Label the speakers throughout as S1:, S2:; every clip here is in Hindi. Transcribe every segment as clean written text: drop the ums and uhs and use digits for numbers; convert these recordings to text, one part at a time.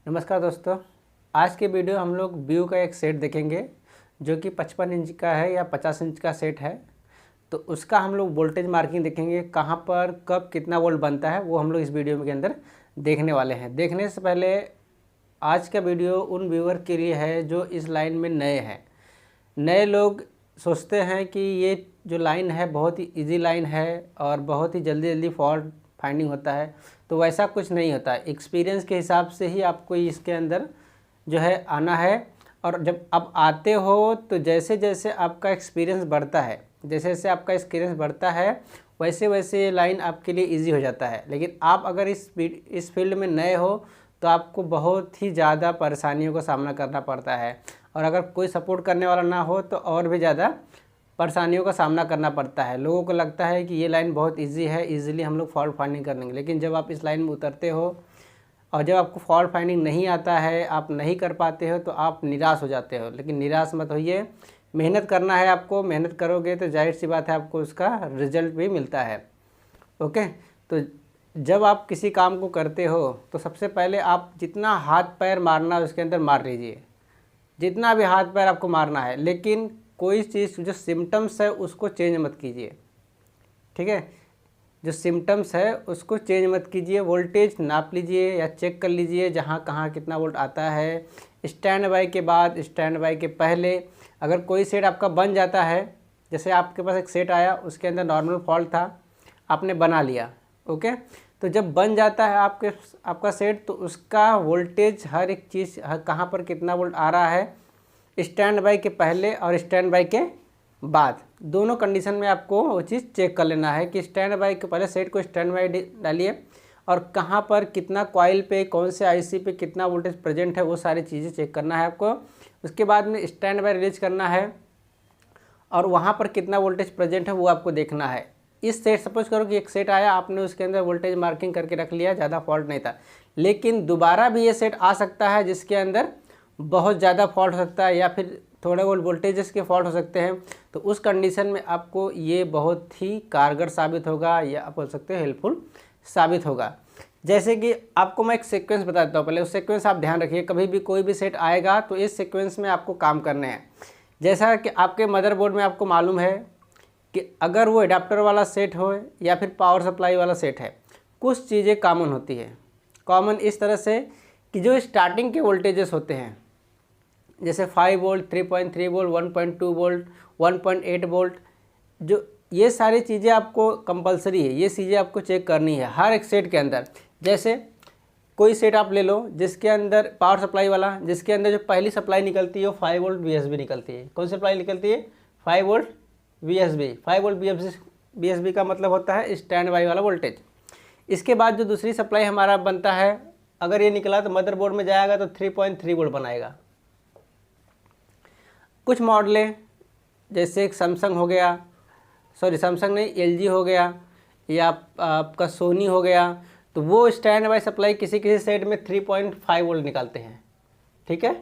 S1: नमस्कार दोस्तों। आज के वीडियो हम लोग व्यू का एक सेट देखेंगे जो कि 55 इंच का है या 50 इंच का सेट है। तो उसका हम लोग वोल्टेज मार्किंग देखेंगे, कहाँ पर कब कितना वोल्ट बनता है वो हम लोग इस वीडियो के अंदर देखने वाले हैं। देखने से पहले आज का वीडियो उन व्यूअर के लिए है जो इस लाइन में नए हैं। नए लोग सोचते हैं कि ये जो लाइन है बहुत ही इजी लाइन है और बहुत ही जल्दी जल्दी फॉल्ट फाइंडिंग होता है, तो वैसा कुछ नहीं होता। एक्सपीरियंस के हिसाब से ही आपको इसके अंदर जो है आना है। और जब आप आते हो तो जैसे जैसे आपका एक्सपीरियंस बढ़ता है, जैसे जैसे आपका एक्सपीरियंस बढ़ता है वैसे वैसे ये लाइन आपके लिए इजी हो जाता है। लेकिन आप अगर इस फील्ड में नए हो तो आपको बहुत ही ज़्यादा परेशानियों का सामना करना पड़ता है, और अगर कोई सपोर्ट करने वाला ना हो तो और भी ज़्यादा परेशानियों का सामना करना पड़ता है। लोगों को लगता है कि ये लाइन बहुत इजी है, इजीली हम लोग फॉल्ट फाइंडिंग कर लेंगे। लेकिन जब आप इस लाइन में उतरते हो और जब आपको फॉल्ट फाइंडिंग नहीं आता है, आप नहीं कर पाते हो, तो आप निराश हो जाते हो। लेकिन निराश मत होइए, मेहनत करना है आपको। मेहनत करोगे तो जाहिर सी बात है आपको उसका रिजल्ट भी मिलता है। ओके, तो जब आप किसी काम को करते हो तो सबसे पहले आप जितना हाथ पैर मारना है उसके अंदर मार लीजिए, जितना भी हाथ पैर आपको मारना है। लेकिन कोई चीज़ जो सिम्टम्स है उसको चेंज मत कीजिए, ठीक है। जो सिम्टम्स है उसको चेंज मत कीजिए। वोल्टेज नाप लीजिए या चेक कर लीजिए जहाँ कहाँ कितना वोल्ट आता है। स्टैंड बाई के बाद, स्टैंड बाई के पहले अगर कोई सेट आपका बन जाता है, जैसे आपके पास एक सेट आया उसके अंदर नॉर्मल फॉल्ट था, आपने बना लिया, ओके। तो जब बन जाता है आपका सेट, तो उसका वोल्टेज हर एक चीज़ कहाँ पर कितना वोल्ट आ रहा है, स्टैंड बाई के पहले और स्टैंड बाई के बाद दोनों कंडीशन में आपको वो चीज़ चेक कर लेना है कि स्टैंड बाई के पहले सेट को स्टैंड बाई डालिए और कहाँ पर कितना कॉइल पे, कौन से आईसी पे कितना वोल्टेज प्रेजेंट है, वो सारी चीज़ें चेक करना है आपको। उसके बाद में स्टैंड बाई रिलीज करना है और वहाँ पर कितना वोल्टेज प्रेजेंट है वो आपको देखना है। इस सेट, सपोज करो कि एक सेट आया, आपने उसके अंदर वोल्टेज मार्किंग करके रख लिया, ज़्यादा फॉल्ट नहीं था। लेकिन दोबारा भी ये सेट आ सकता है जिसके अंदर बहुत ज़्यादा फॉल्ट हो सकता है या फिर थोड़े बहुत वोल्टेजेस के फॉल्ट हो सकते हैं। तो उस कंडीशन में आपको ये बहुत ही कारगर साबित होगा या आप बोल सकते हो हेल्पफुल साबित होगा। जैसे कि आपको मैं एक सीक्वेंस बता देता हूँ, पहले उस सीक्वेंस आप ध्यान रखिए। कभी भी कोई भी सेट आएगा तो इस सीक्वेंस में आपको काम करने हैं। जैसा कि आपके मदरबोर्ड में आपको मालूम है कि अगर वो एडाप्टर वाला सेट हो या फिर पावर सप्लाई वाला सेट है, कुछ चीज़ें कॉमन होती है। कॉमन इस तरह से कि जो स्टार्टिंग के वोल्टेजेस होते हैं, जैसे 5 वोल्ट, 3.3 वोल्ट, 1.2 वोल्ट, 1.8 वोल्ट, जो ये सारी चीज़ें आपको कंपलसरी है, ये चीज़ें आपको चेक करनी है हर एक सेट के अंदर। जैसे कोई सेट आप ले लो जिसके अंदर पावर सप्लाई वाला, जिसके अंदर जो पहली सप्लाई निकलती है वो 5 वोल्ट VSB निकलती है। कौन सी सप्लाई निकलती है? 5 वोल्ट VSB। 5 वोल्ट VSB का मतलब होता है स्टैंड बाई वाला वोल्टेज। इसके बाद जो दूसरी सप्लाई हमारा बनता है, अगर ये निकला तो मदरबोर्ड में जाएगा तो 3.3 वोल्ट बनाएगा। कुछ मॉडलें जैसे एक सैमसंग हो गया, सॉरी सैमसंग नहीं, LG हो गया या आपका सोनी हो गया, तो वो स्टैंड बाई सप्लाई किसी किसी सेट में 3.5 वोल्ट निकालते हैं, ठीक है।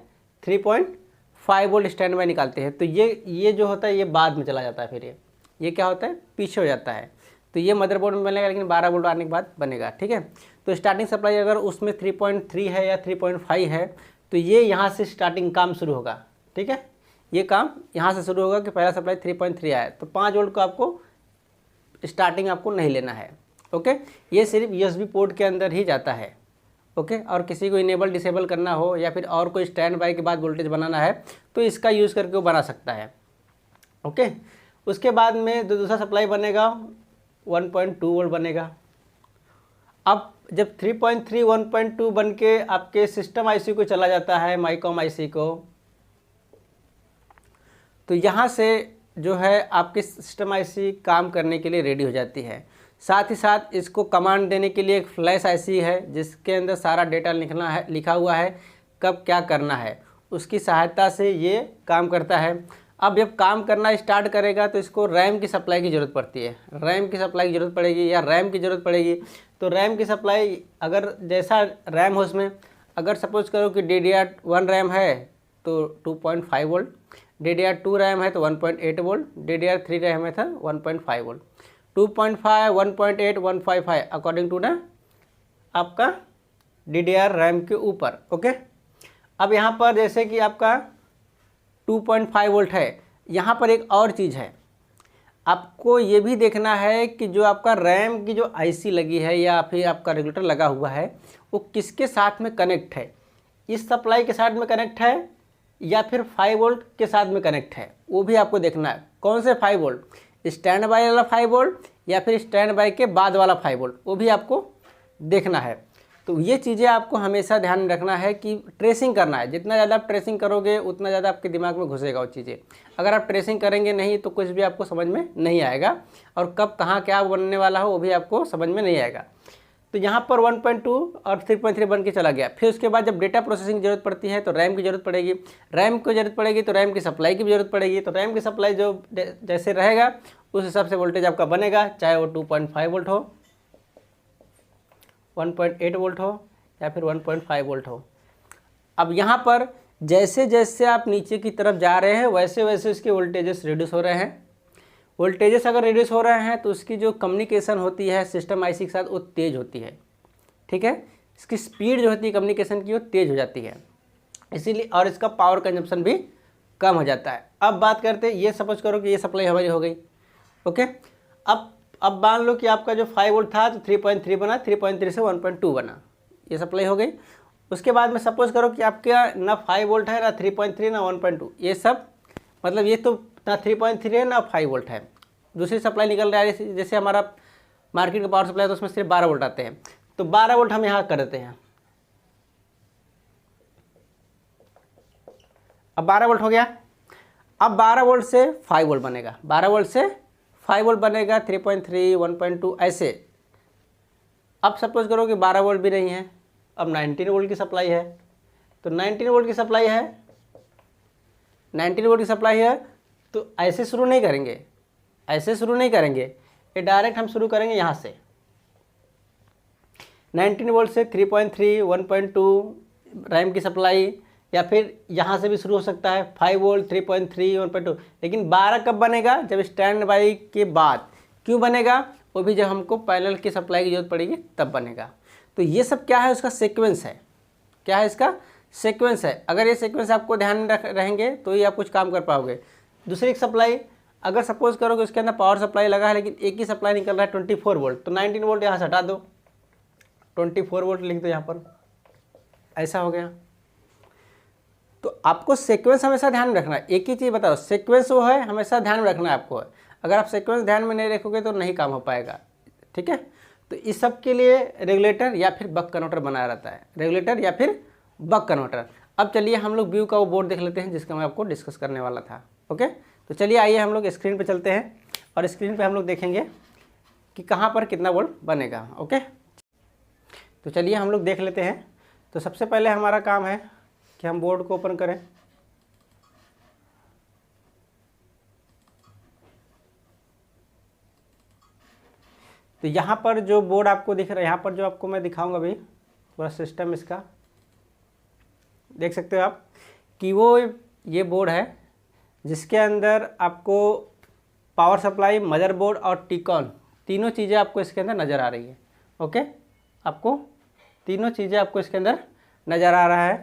S1: 3.5 वोल्ट स्टैंड बाई निकालते हैं। तो ये जो होता है ये बाद में चला जाता है, फिर ये क्या होता है, पीछे हो जाता है। तो ये मदरबोर्ड में बनेगा लेकिन 12 वोल्ट आने के बाद बनेगा, ठीक है। तो स्टार्टिंग सप्लाई अगर उसमें 3.3 है या 3.5 है तो ये यहाँ से स्टार्टिंग काम शुरू होगा, ठीक है। ये काम यहाँ से शुरू होगा कि पहला सप्लाई 3.3 आया, तो 5 वोल्ट को आपको स्टार्टिंग आपको नहीं लेना है, ओके। ये सिर्फ USB पोर्ट के अंदर ही जाता है, ओके। और किसी को इनेबल डिसेबल करना हो या फिर और कोई स्टैंड बाई के बाद वोल्टेज बनाना है तो इसका यूज़ करके वो बना सकता है, ओके। उसके बाद में दूसरा सप्लाई बनेगा 1.2 वोल्ट बनेगा। अब जब 3.3 1.2 बन के आपके सिस्टम IC को चला जाता है, माइकॉम IC को, तो यहाँ से जो है आपकी सिस्टम IC काम करने के लिए रेडी हो जाती है। साथ ही साथ इसको कमांड देने के लिए एक फ्लैश IC है जिसके अंदर सारा डेटा लिखा हुआ है, कब क्या करना है, उसकी सहायता से ये काम करता है। अब जब काम करना स्टार्ट करेगा तो इसको रैम की सप्लाई की ज़रूरत पड़ती है। रैम की सप्लाई की ज़रूरत पड़ेगी या रैम की ज़रूरत पड़ेगी। तो रैम की सप्लाई अगर जैसा रैम हो उसमें, अगर सपोज करो कि DDR1 रैम है तो 2.5 वोल्ट, DDR2 रैम है तो 1.8 वोल्ट, DDR3 रैम है तो 1.5 वोल्ट। 2.5, 1.8, 1.5 अकॉर्डिंग टू ना आपका DDR रैम के ऊपर। ओके, अब यहाँ पर जैसे कि आपका 2.5 वोल्ट है, यहाँ पर एक और चीज़ है, आपको ये भी देखना है कि जो आपका रैम की जो IC लगी है या फिर आपका रेगुलेटर लगा हुआ है वो किसके साथ में कनेक्ट है, इस सप्लाई के साथ में कनेक्ट है या फिर 5 वोल्ट के साथ में कनेक्ट है, वो भी आपको देखना है। कौन से 5 वोल्ट, स्टैंड बाई वाला 5 वोल्ट या फिर स्टैंड बाई के बाद वाला 5 वोल्ट, वो भी आपको देखना है। तो ये चीज़ें आपको हमेशा ध्यान में रखना है कि ट्रेसिंग करना है। जितना ज़्यादा आप ट्रेसिंग करोगे उतना ज़्यादा आपके दिमाग में घुसेगा वो चीज़ें। अगर आप ट्रेसिंग करेंगे नहीं तो कुछ भी आपको समझ में नहीं आएगा, और कब कहाँ क्या बनने वाला हो वो भी आपको समझ में नहीं आएगा। तो यहाँ पर 1.2 और 3.3 बन के चला गया। फिर उसके बाद जब डेटा प्रोसेसिंग की ज़रूरत पड़ती है तो रैम की ज़रूरत पड़ेगी, रैम की ज़रूरत पड़ेगी तो रैम की सप्लाई की भी ज़रूरत पड़ेगी। तो रैम की सप्लाई जो जैसे रहेगा उस हिसाब से वोल्टेज आपका बनेगा, चाहे वो 2.5 वोल्ट हो, 1.8 वोल्ट हो या फिर 1.5 वोल्ट हो। अब यहाँ पर जैसे जैसे आप नीचे की तरफ जा रहे हैं वैसे वैसे इसके वोल्टेजेस रिड्यूस हो रहे हैं। वोल्टेजेस अगर रिड्यूस हो रहे हैं तो उसकी जो कम्युनिकेशन होती है सिस्टम IC के साथ वो तेज़ होती है। ठीक है, इसकी स्पीड जो होती है कम्युनिकेशन की वो तेज़ हो जाती है इसीलिए, और इसका पावर कंजप्शन भी कम हो जाता है। अब बात करते हैं, ये सपोज करो कि ये सप्लाई हमारी हो गई। ओके, अब मान लो कि आपका जो 5 वोल्ट था तो 3.3 बना, 3.3 से 1.2 बना, ये सप्लाई हो गई। उसके बाद में सपोज करो कि आपका ना 5 वोल्ट है ना 3.3 ना 1.2, ये सब मतलब ये तो ना 3.3 है ना 5 वोल्ट है, दूसरी सप्लाई निकल रहा है। जैसे हमारा मार्केट का पावर सप्लाई है तो उसमें सिर्फ 12 वोल्ट आते हैं, तो 12 वोल्ट हम यहाँ कर देते हैं। अब 12 वोल्ट हो गया। अब 12 वोल्ट से 5 वोल्ट बनेगा, 12 वोल्ट से 5 वोल्ट बनेगा, 3.3 1.2 ऐसे। अब सपोज करो कि 12 वोल्ट भी नहीं है, अब 19 वोल्ट की सप्लाई है। तो 19 वोल्ट की सप्लाई है, 19 वोल्ट की सप्लाई है तो ऐसे शुरू नहीं करेंगे, ऐसे शुरू नहीं करेंगे, ये डायरेक्ट हम शुरू करेंगे यहाँ से। 19 वोल्ट से 3.3 1.2 रैम की सप्लाई, या फिर यहाँ से भी शुरू हो सकता है 5 वोल्ट 3.3 1.2। लेकिन 12 कब बनेगा, जब स्टैंड बाई के बाद। क्यों बनेगा, वो भी जब हमको पैरेलल की सप्लाई की जरूरत पड़ेगी तब बनेगा। तो ये सब क्या है, उसका सीक्वेंस है। क्या है इसका सीक्वेंस है। अगर ये सीक्वेंस आपको ध्यान में रहेंगे तो ही आप कुछ काम कर पाओगे। दूसरी सप्लाई, अगर सपोज करो कि उसके अंदर पावर सप्लाई लगा है लेकिन एक ही सप्लाई निकल रहा है 24 वोल्ट, तो 19 वोल्ट यहाँ से हटा दो, 24 वोल्ट लिख दो यहाँ पर, ऐसा हो गया। तो आपको सीक्वेंस हमेशा ध्यान में रखना है। एक ही चीज़ बताओ, सीक्वेंस वो है हमेशा ध्यान में रखना है आपको। अगर आप सीक्वेंस ध्यान में नहीं रखोगे तो नहीं काम हो पाएगा। ठीक है, तो इस सब के लिए रेगुलेटर या फिर बक कन्वर्टर बनाया रहता है, रेगुलेटर या फिर बक कन्वर्टर। अब चलिए हम लोग व्यू का वो बोर्ड देख लेते हैं जिसका मैं आपको डिस्कस करने वाला था। ओके, तो चलिए आइए हम लोग स्क्रीन पे चलते हैं और स्क्रीन पे हम लोग देखेंगे कि कहाँ पर कितना वोल्ट बनेगा। ओके, तो चलिए हम लोग देख लेते हैं। तो सबसे पहले हमारा काम है कि हम बोर्ड को ओपन करें। तो यहाँ पर जो बोर्ड आपको दिख रहा है, यहाँ पर जो आपको मैं दिखाऊंगा अभी पूरा सिस्टम इसका, देख सकते हो आप कि वो ये बोर्ड है जिसके अंदर आपको पावर सप्लाई, मदरबोर्ड और टिकॉन तीनों चीज़ें आपको इसके अंदर नज़र आ रही है। ओके, आपको तीनों चीज़ें आपको इसके अंदर नज़र आ रहा है।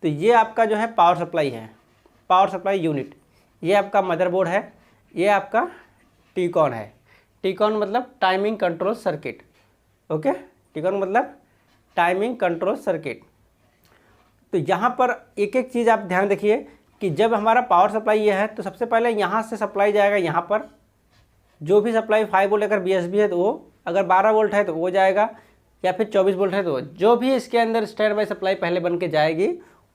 S1: तो ये आपका जो है पावर सप्लाई है, पावर सप्लाई यूनिट। ये आपका मदरबोर्ड है, ये आपका टिकॉन है। टिकॉन मतलब टाइमिंग कंट्रोल सर्किट। ओके, टिकॉन मतलब टाइमिंग कंट्रोल सर्किट। तो यहाँ पर एक एक चीज़ आप ध्यान रखिए कि जब हमारा पावर सप्लाई ये है तो सबसे पहले यहाँ से सप्लाई जाएगा, यहाँ पर जो भी सप्लाई 5 वोल्ट अगर BSB है तो वो, अगर 12 वोल्ट है तो वो जाएगा, या फिर 24 वोल्ट है तो जो भी इसके अंदर स्टैंड बाई सप्लाई पहले बन के जाएगी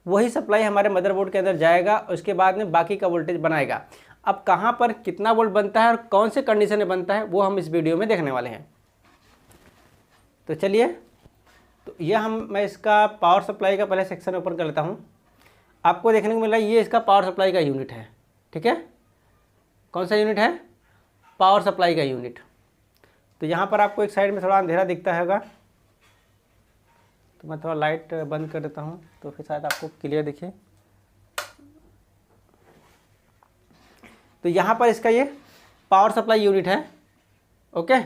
S1: वही सप्लाई हमारे मदरबोर्ड के अंदर जाएगा। उसके बाद में बाकी का वोल्टेज बनाएगा। अब कहाँ पर कितना वोल्ट बनता है और कौन से कंडीशन में बनता है वो हम इस वीडियो में देखने वाले हैं। तो चलिए, तो ये मैं इसका पावर सप्लाई का पहले सेक्शन ओपन कर लेता हूँ। आपको देखने को मिल रहा है ये इसका पावर सप्लाई का यूनिट है। ठीक है, कौन सा यूनिट है, पावर सप्लाई का यूनिट। तो यहाँ पर आपको एक साइड में थोड़ा अंधेरा दिखता होगा, तो मैं थोड़ा लाइट बंद कर देता हूँ तो फिर शायद आपको क्लियर दिखे। तो यहाँ पर इसका ये पावर सप्लाई यूनिट है। ओके,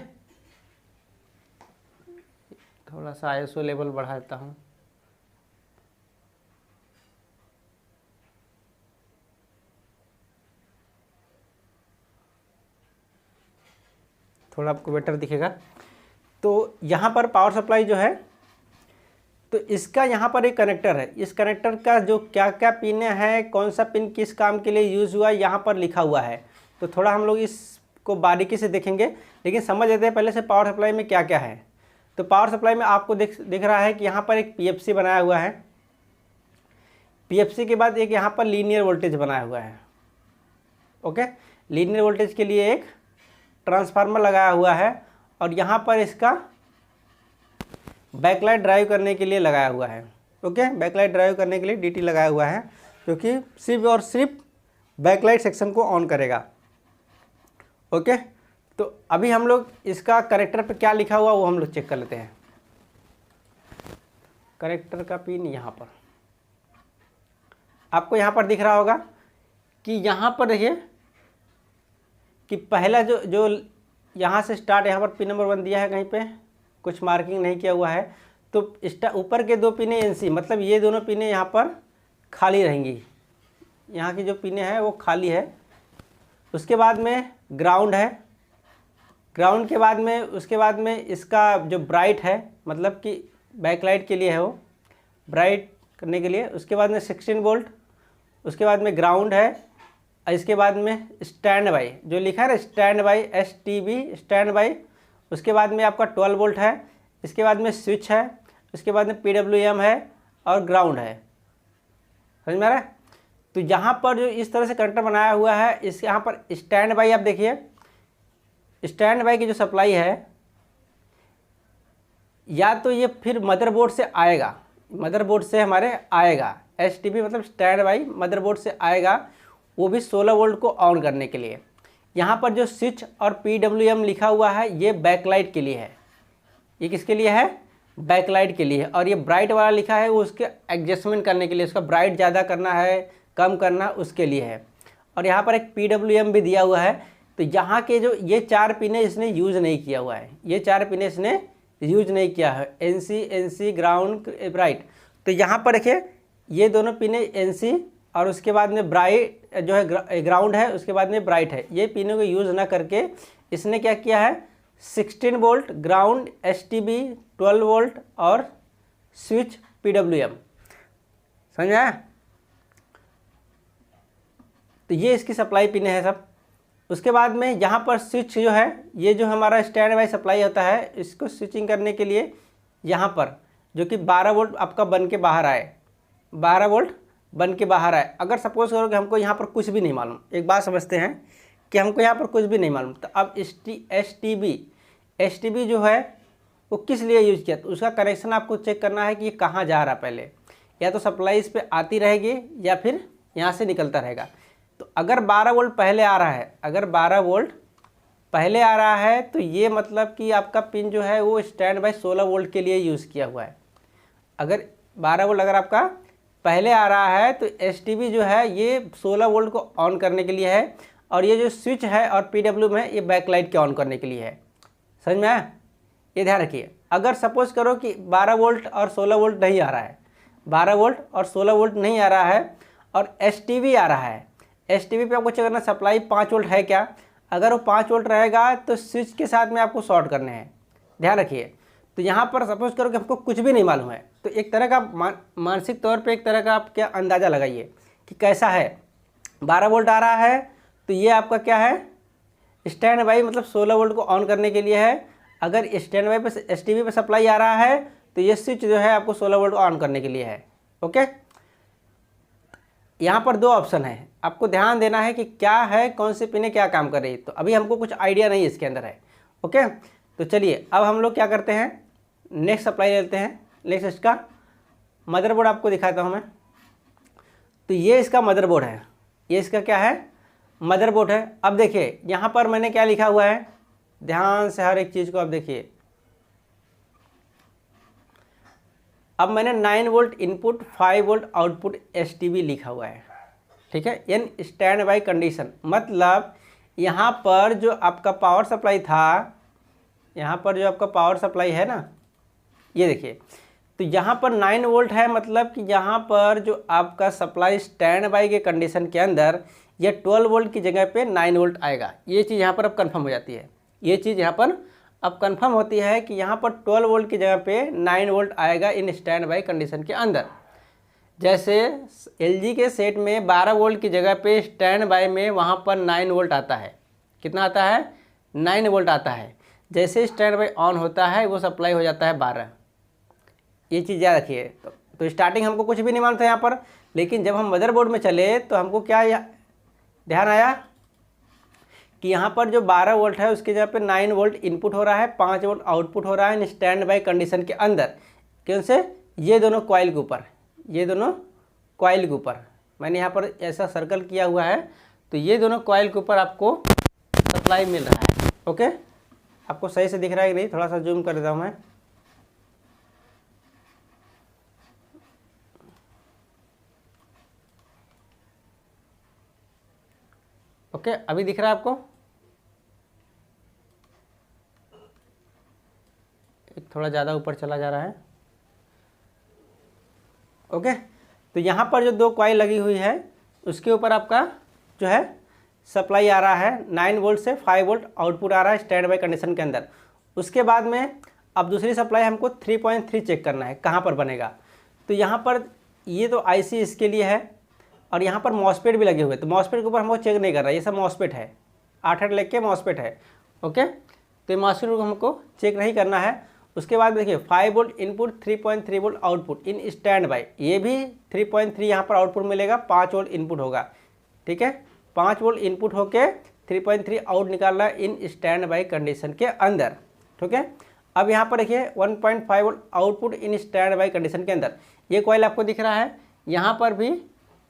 S1: थोड़ा सा ISO लेवल बढ़ा देता हूँ। थोड़ा आपको बेटर दिखेगा। तो यहाँ पर पावर सप्लाई जो है, तो इसका यहाँ पर एक कनेक्टर है, इस कनेक्टर का जो क्या क्या पिन है, कौन सा पिन किस काम के लिए यूज़ हुआ, यहाँ पर लिखा हुआ है। तो थोड़ा हम लोग इसको बारीकी से देखेंगे, लेकिन समझ लेते हैं पहले से पावर सप्लाई में क्या क्या है। तो पावर सप्लाई में आपको दिख रहा है कि यहाँ पर एक पीएफसी बनाया हुआ है, पीएफसी के बाद एक यहाँ पर लीनियर वोल्टेज बनाया हुआ है। ओके, लीनियर वोल्टेज के लिए एक ट्रांसफार्मर लगाया हुआ है, और यहाँ पर इसका बैकलाइट ड्राइव करने के लिए लगाया हुआ है। ओके, बैकलाइट ड्राइव करने के लिए डीटी लगाया हुआ है, क्योंकि सिर्फ और सिर्फ बैकलाइट सेक्शन को ऑन करेगा। ओके, तो अभी हम लोग इसका कनेक्टर पे क्या लिखा हुआ वो हम लोग चेक कर लेते हैं। कनेक्टर का पिन यहाँ पर आपको यहाँ पर दिख रहा होगा कि यहाँ पर देखिए कि पहला जो यहाँ से स्टार्ट, यहाँ पर पिन नंबर 1 दिया है, कहीं पे कुछ मार्किंग नहीं किया हुआ है। तो ऊपर के 2 पिने एनसी, मतलब ये दोनों पिने यहाँ पर खाली रहेंगी, यहाँ की जो पिने हैं वो खाली है। उसके बाद में ग्राउंड है, ग्राउंड के बाद में उसके बाद में इसका जो ब्राइट है, मतलब कि बैकलाइट के लिए है, वो ब्राइट करने के लिए। उसके बाद में 16 वोल्ट, उसके बाद में ग्राउंड है, इसके बाद में स्टैंड बाई जो लिखा है ना, stand by STB stand by. उसके बाद में आपका 12 वोल्ट है, इसके बाद में स्विच है, उसके बाद में PWM है और ग्राउंड है। समझ में आ रहा है? तो यहाँ पर जो इस तरह से कनेक्टर बनाया हुआ है, इस यहाँ पर स्टैंड बाई आप देखिए, स्टैंड बाई की जो सप्लाई है, या तो ये फिर मदरबोर्ड से आएगा, मदरबोर्ड से हमारे आएगा, STB मतलब स्टैंड बाई मदरबोर्ड से आएगा, वो भी 16 वोल्ट को ऑन करने के लिए। यहाँ पर जो स्विच और PWM लिखा हुआ है, ये बैकलाइट के लिए है। ये किसके लिए है? बैकलाइट के लिए है। और ये ब्राइट वाला लिखा है, वो उसके एडजस्टमेंट करने के लिए, उसका ब्राइट ज़्यादा करना है, कम करना, उसके लिए है। और यहाँ पर एक PWM भी दिया हुआ है। तो यहाँ के जो ये 4 पिने इसने यूज़ नहीं किया हुआ है, ये 4 पिने इसने यूज नहीं किया है, NC ग्राउंड ब्राइट। तो यहाँ पर देखिए ये दोनों पिने NC और उसके बाद में ब्राइट जो है ग्राउंड है, उसके बाद में ब्राइट है, ये पिनों को यूज़ ना करके इसने क्या किया है, 16 वोल्ट ग्राउंड, STB 12 वोल्ट और स्विच PWM। समझ आया? तो ये इसकी सप्लाई पिने हैं सब। उसके बाद में यहाँ पर स्विच जो है, ये जो हमारा स्टैंड बाई सप्लाई होता है, इसको स्विचिंग करने के लिए यहाँ पर जो कि 12 वोल्ट आपका बन के बाहर आए, 12 वोल्ट बन के बाहर आए। अगर सपोज करो कि हमको यहाँ पर कुछ भी नहीं मालूम, एक बात समझते हैं कि हमको यहाँ पर कुछ भी नहीं मालूम, तो अब STB जो है वो किस लिए यूज़ किया, तो उसका कनेक्शन आपको चेक करना है कि ये कहाँ जा रहा है पहले, या तो सप्लाई इस पर आती रहेगी या फिर यहाँ से निकलता रहेगा। तो अगर 12 वोल्ट पहले आ रहा है, अगर 12 वोल्ट पहले आ रहा है, तो ये मतलब कि आपका पिन जो है वो स्टैंड बाई 16 वोल्ट के लिए यूज़ किया हुआ है। अगर 12 वोल्ट अगर आपका पहले आ रहा है, तो STB जो है ये 16 वोल्ट को ऑन करने के लिए है, और ये जो स्विच है और PWM है, ये बैकलाइट के ऑन करने के लिए है। समझ में आया? ये ध्यान रखिए। अगर सपोज करो कि 12 वोल्ट और 16 वोल्ट नहीं आ रहा है, 12 वोल्ट और 16 वोल्ट नहीं आ रहा है, और STB आ रहा है, STB पे आपको चेक करना सप्लाई 5 वोल्ट है क्या। अगर वो 5 वोल्ट रहेगा तो स्विच के साथ में आपको शॉर्ट करने हैं, ध्यान रखिए। तो यहाँ पर सपोज करो कि हमको कुछ भी नहीं मालूम है, तो एक तरह का मानसिक तौर पे एक तरह का आप क्या अंदाज़ा लगाइए कि कैसा है। 12 वोल्ट आ रहा है, तो ये आपका क्या है, स्टैंड बाई मतलब 16 वोल्ट को ऑन करने के लिए है। अगर स्टैंड बाई पे STB पे सप्लाई आ रहा है, तो ये स्विच जो है आपको 16 वोल्ट को ऑन करने के लिए है। ओके, यहाँ पर 2 ऑप्शन है, आपको ध्यान देना है कि क्या है, कौन सी पिने क्या काम कर रही है। तो अभी हमको कुछ आइडिया नहीं इसके अंदर है। ओके, तो चलिए अब हम लोग क्या करते हैं, नेक्स्ट सप्लाई लेते हैं। नेक्स्ट इसका मदरबोर्ड आपको दिखाता हूँ मैं। तो ये इसका मदरबोर्ड है, ये इसका क्या है, मदरबोर्ड है। अब देखिए यहाँ पर मैंने क्या लिखा हुआ है, ध्यान से हर एक चीज़ को आप देखिए। अब मैंने 9 volt input 5 volt output STB लिखा हुआ है, ठीक है, इन स्टैंड बाई कंडीशन। मतलब यहाँ पर जो आपका पावर सप्लाई था, यहाँ पर जो आपका पावर सप्लाई है ना, ये देखिए, तो यहाँ पर 9 वोल्ट है, मतलब कि यहाँ पर जो आपका सप्लाई स्टैंड बाई के कंडीशन के अंदर ये 12 वोल्ट की जगह पे 9 वोल्ट आएगा। ये चीज़ यहाँ पर अब कंफर्म हो जाती है, ये चीज़ यहाँ पर अब कंफर्म होती है कि यहाँ पर 12 वोल्ट की जगह पे 9 वोल्ट आएगा इन स्टैंड बाई कंडीशन के अंदर। जैसे एलजी के सेट में 12 वोल्ट की जगह पे स्टैंड बाई में वहाँ पर 9 वोल्ट आता है। कितना आता है? 9 वोल्ट आता है। जैसे स्टैंड बाई ऑन होता है वो सप्लाई हो जाता है 12। ये चीज़ याद रखिए। तो स्टार्टिंग हमको कुछ भी नहीं मालूम था यहाँ पर, लेकिन जब हम मदरबोर्ड में चले तो हमको क्या ध्यान आया कि यहाँ पर जो 12 वोल्ट है उसकी जगह पे 9 वोल्ट इनपुट हो रहा है, 5 वोल्ट आउटपुट हो रहा है स्टैंड बाई कंडीशन के अंदर। क्यों से? ये दोनों कॉइल के ऊपर, ये दोनों कॉइल के ऊपर मैंने यहाँ पर ऐसा सर्कल किया हुआ है। तो ये दोनों कॉइल के ऊपर आपको सप्लाई मिल रहा है। ओके, आपको सही से दिख रहा है कि नहीं? थोड़ा सा जूम कर देता हूँ मैं। ओके, अभी दिख रहा है आपको? एक थोड़ा ज़्यादा ऊपर चला जा रहा है। ओके, तो यहाँ पर जो दो कॉइल लगी हुई है उसके ऊपर आपका जो है सप्लाई आ रहा है 9 वोल्ट से 5 वोल्ट आउटपुट आ रहा है स्टैंड बाई कंडीशन के अंदर। उसके बाद में अब दूसरी सप्लाई हमको 3.3 चेक करना है कहाँ पर बनेगा। तो यहाँ पर ये तो आईसी इसके लिए है और यहाँ पर मॉसपेट भी लगे हुए। तो मॉसपेट के ऊपर हमको चेक नहीं करना है, ये सब मॉसपेट है, 8 लेके मॉसपेट है। ओके, तो ये मॉसपेट को हमको चेक नहीं करना है। उसके बाद देखिए 5 volt input, 3.3 volt output in stand by. ये भी 3.3 यहाँ पर आउटपुट मिलेगा, 5 वोल्ट इनपुट होगा। ठीक है, 5 वोल्ट इनपुट होके 3.3 आउट निकालना इन स्टैंड बाई कंडीशन के अंदर। ठीक है, अब यहाँ पर देखिए 1.5 volt output in stand by condition के अंदर। ये कॉइल आपको दिख रहा है, यहाँ पर भी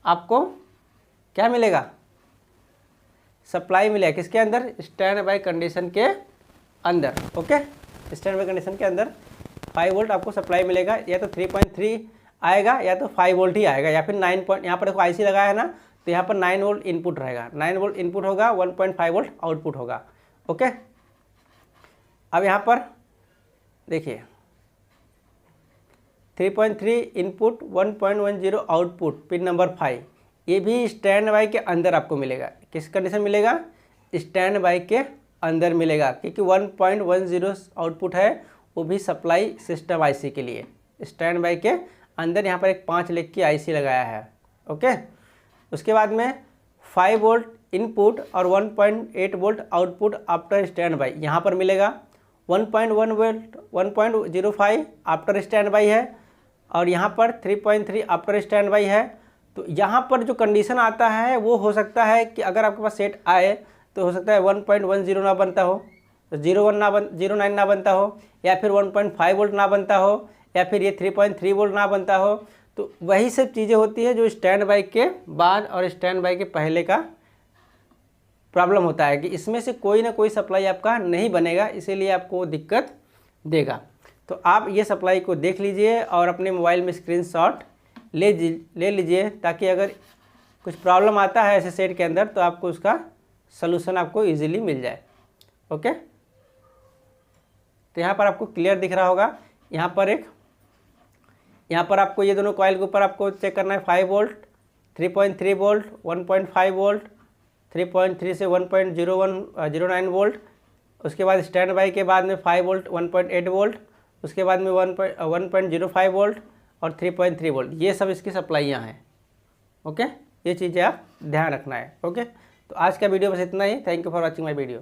S1: आपको क्या मिलेगा? सप्लाई मिलेगा। किसके अंदर? स्टैंड बाई कंडीशन के अंदर। ओके, स्टैंड बाई कंडीशन के अंदर 5 वोल्ट आपको सप्लाई मिलेगा। या तो 3.3 आएगा या तो 5 वोल्ट ही आएगा या फिर 9 पॉइंट, यहाँ पर देखो आईसी लगाया है ना, तो यहाँ पर 9 वोल्ट इनपुट रहेगा। 9 वोल्ट इनपुट होगा, 1.5 वोल्ट आउटपुट होगा। ओके, अब यहाँ पर देखिए 3.3 इनपुट, 1.10 आउटपुट, पिन नंबर 5, ये भी स्टैंड बाई के अंदर आपको मिलेगा। किस कंडीशन मिलेगा? स्टैंड बाई के अंदर मिलेगा, क्योंकि 1.10 आउटपुट है, वो भी सप्लाई सिस्टम आईसी के लिए। स्टैंड बाई के अंदर यहाँ पर एक 5 लेग की आईसी लगाया है। ओके, उसके बाद में 5 वोल्ट इनपुट और 1.8 volt output after stand by यहाँ पर मिलेगा। 1.1 वोल्ट, 1.05 आफ्टर स्टैंड बाई है और यहाँ पर 3.3 आफ्टर स्टैंड बाई है। तो यहाँ पर जो कंडीशन आता है वो हो सकता है कि अगर आपके पास सेट आए तो हो सकता है 1.10 ना बनता हो, 09 ना बनता हो, या फिर 1.5 वोल्ट ना बनता हो, या फिर ये 3.3 वोल्ट ना बनता हो। तो वही सब चीज़ें होती है जो स्टैंड बाई के बाद और स्टैंड बाई के पहले का प्रॉब्लम होता है कि इसमें से कोई ना कोई सप्लाई आपका नहीं बनेगा, इसीलिए आपको दिक्कत देगा। तो आप ये सप्लाई को देख लीजिए और अपने मोबाइल में स्क्रीनशॉट ले लीजिए, ताकि अगर कुछ प्रॉब्लम आता है ऐसे सेट के अंदर तो आपको उसका सलूशन आपको इजीली मिल जाए। ओके, तो यहाँ पर आपको क्लियर दिख रहा होगा। यहाँ पर आपको ये दोनों कॉइल के ऊपर आपको चेक करना है 5 वोल्ट, 3.3 वोल्ट, 1.5 वोल्ट, 3.3 से 1.09 वोल्ट। उसके बाद स्टैंड बाई के बाद में 5 वोल्ट, 1.8 वोल्ट, उसके बाद में 1.05 वोल्ट और 3.3 वोल्ट। ये सब इसकी सप्लाइयाँ हैं। ओके, ये चीज़ें आप ध्यान रखना है। ओके, तो आज का वीडियो बस इतना ही। Thank you for watching my video.